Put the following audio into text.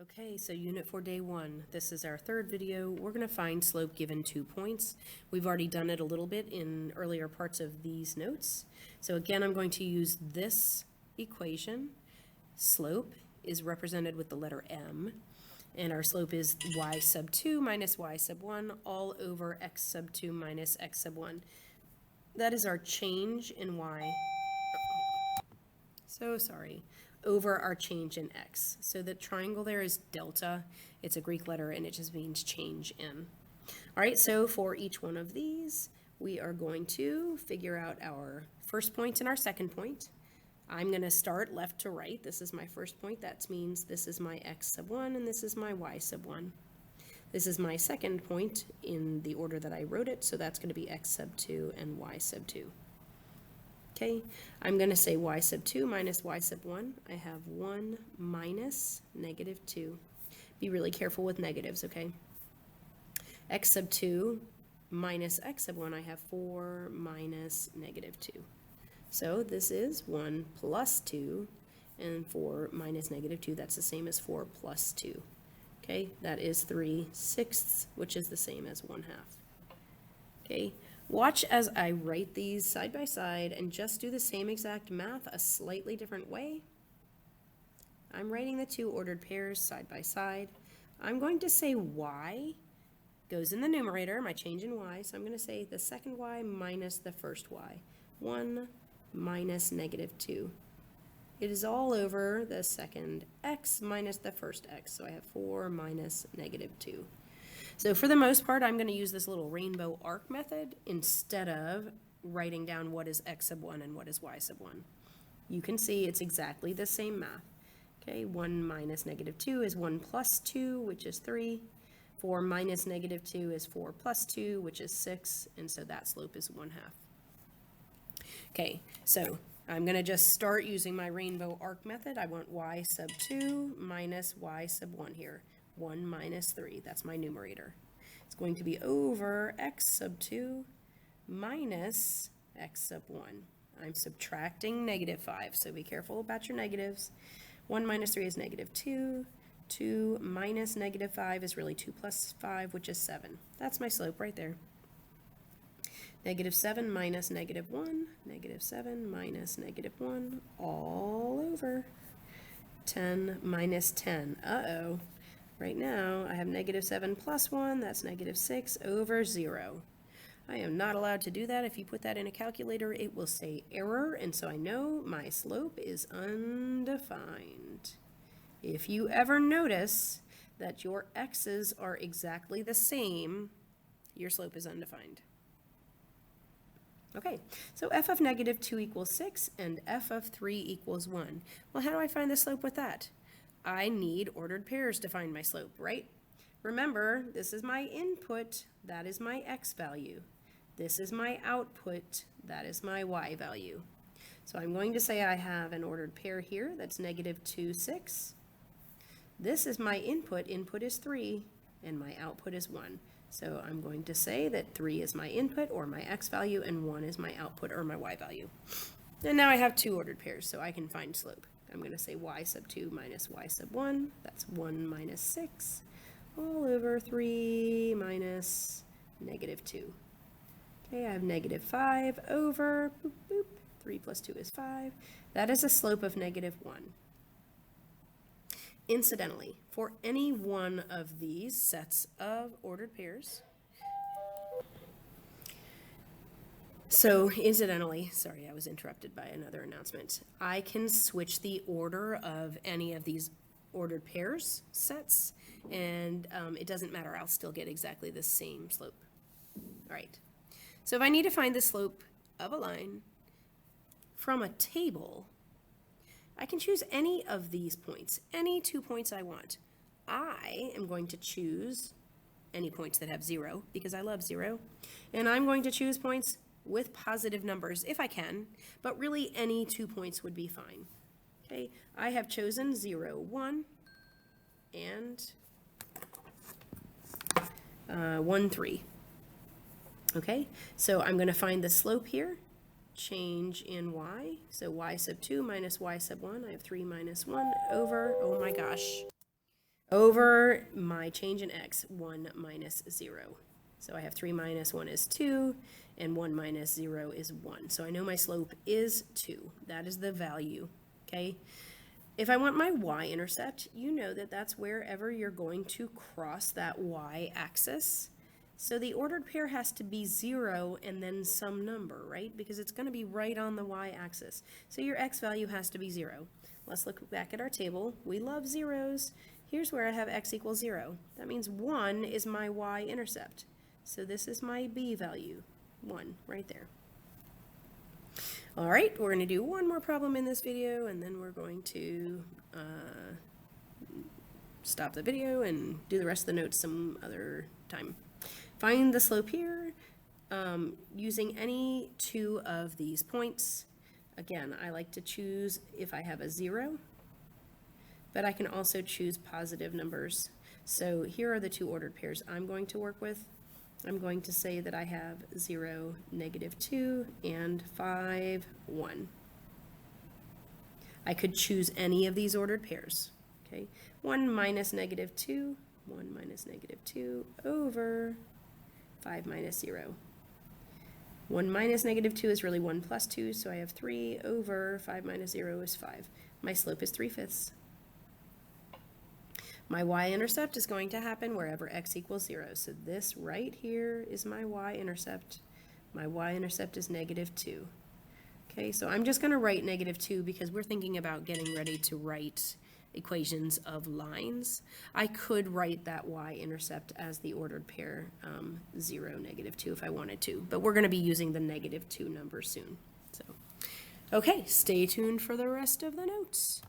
Okay, so unit for day one. This is our third video. We're going to find slope given 2 points. We've already done it a little bit in earlier parts of these notes. So again, I'm going to use this equation. Slope is represented with the letter m, and our slope is y sub 2 minus y sub 1 all over x sub 2 minus x sub 1. That is our change in y. So sorry. Over our change in x. So the triangle there is delta. It's a Greek letter and it just means change in. All right, so for each one of these, we are going to figure out our first point and our second point. I'm going to start left to right. This is my first point. That means this is my x sub 1 and this is my y sub 1. This is my second point in the order that I wrote it, so that's going to be x sub 2 and y sub 2. Okay, I'm going to say y sub 2 minus y sub 1. I have 1 minus negative 2. Be really careful with negatives, okay? X sub 2 minus x sub 1, I have 4 minus negative 2. So this is 1 plus 2, and 4 minus negative 2, that's the same as 4 plus 2. Okay, that is 3/6, which is the same as 1/2. Okay. Watch as I write these side by side and just do the same exact math a slightly different way. I'm writing the two ordered pairs side by side. I'm going to say y goes in the numerator, my change in y, so I'm going to say the second y minus the first y. 1 minus negative 2. It is all over the second x minus the first x, so I have 4 minus negative 2. So for the most part, I'm going to use this little rainbow arc method instead of writing down what is x sub 1 and what is y sub 1. You can see it's exactly the same math. Okay, 1 minus negative 2 is 1 plus 2, which is 3. 4 minus negative 2 is 4 plus 2, which is 6, and so that slope is 1/2. Okay, so I'm going to just start using my rainbow arc method. I want y sub 2 minus y sub 1 here. 1 minus 3, that's my numerator. It's going to be over x sub 2 minus x sub 1. I'm subtracting negative 5, so be careful about your negatives. 1 minus 3 is negative 2. 2 minus negative 5 is really 2 plus 5, which is 7. That's my slope right there. Negative 7 minus negative 1. Negative 7 minus negative 1, all over. 10 minus 10. Uh-oh. Right now, I have negative 7 plus 1, that's negative 6 over 0. I am not allowed to do that. If you put that in a calculator, it will say error, and so I know my slope is undefined. If you ever notice that your x's are exactly the same, your slope is undefined. Okay, so f of negative 2 equals 6, and f of 3 equals 1. Well, how do I find the slope with that? I need ordered pairs to find my slope, right? Remember, this is my input, that is my x value. This is my output, that is my y value. So I'm going to say I have an ordered pair here that's negative 2, 6. This is my input is 3, and my output is 1. So I'm going to say that 3 is my input, or my x value, and 1 is my output, or my y value. And now I have two ordered pairs, so I can find slope. I'm going to say y sub 2 minus y sub 1. That's 1 minus 6 all over 3 minus negative 2. Okay, I have negative 5 over, boop, boop, 3 plus 2 is 5. That is a slope of negative 1. Incidentally, for any one of these sets of ordered pairs, so incidentally, sorry, I was interrupted by another announcement. I can switch the order of any of these ordered pairs sets, and it doesn't matter. I'll still get exactly the same slope. All right. So if I need to find the slope of a line from a table, I can choose any of these points, any 2 points I want. I am going to choose any points that have 0 because I love 0, and I'm going to choose points with positive numbers if I can, but really any 2 points would be fine. Okay, I have chosen 0, 1, and 1, 3. Okay, so I'm going to find the slope here. Change in y, so y sub 2 minus y sub 1, I have 3 minus 1 over, oh my gosh, over my change in x, 1 minus 0. So I have 3 minus 1 is 2, and 1 minus 0 is 1. So I know my slope is 2. That is the value, okay? If I want my y-intercept, you know that that's wherever you're going to cross that y-axis. So the ordered pair has to be 0 and then some number, right? Because it's going to be right on the y-axis. So your x value has to be 0. Let's look back at our table. We love zeros. Here's where I have x equals 0. That means 1 is my y-intercept. So this is my b value, 1, right there. All right, we're going to do one more problem in this video, and then we're going to stop the video and do the rest of the notes some other time. Find the slope here using any two of these points. Again, I like to choose if I have a 0, but I can also choose positive numbers. So here are the two ordered pairs I'm going to work with. I'm going to say that I have 0, -2, and 5, 1. I could choose any of these ordered pairs. Okay, 1 minus -2, 1 minus -2 over 5 minus 0. 1 minus -2 is really 1 plus 2, so I have 3 over 5 minus 0 is 5. My slope is 3/5. My y-intercept is going to happen wherever x equals 0. So this right here is my y-intercept. My y-intercept is -2. Okay, so I'm just going to write -2 because we're thinking about getting ready to write equations of lines. I could write that y-intercept as the ordered pair 0, -2 if I wanted to, but we're going to be using the -2 number soon. So, okay, stay tuned for the rest of the notes.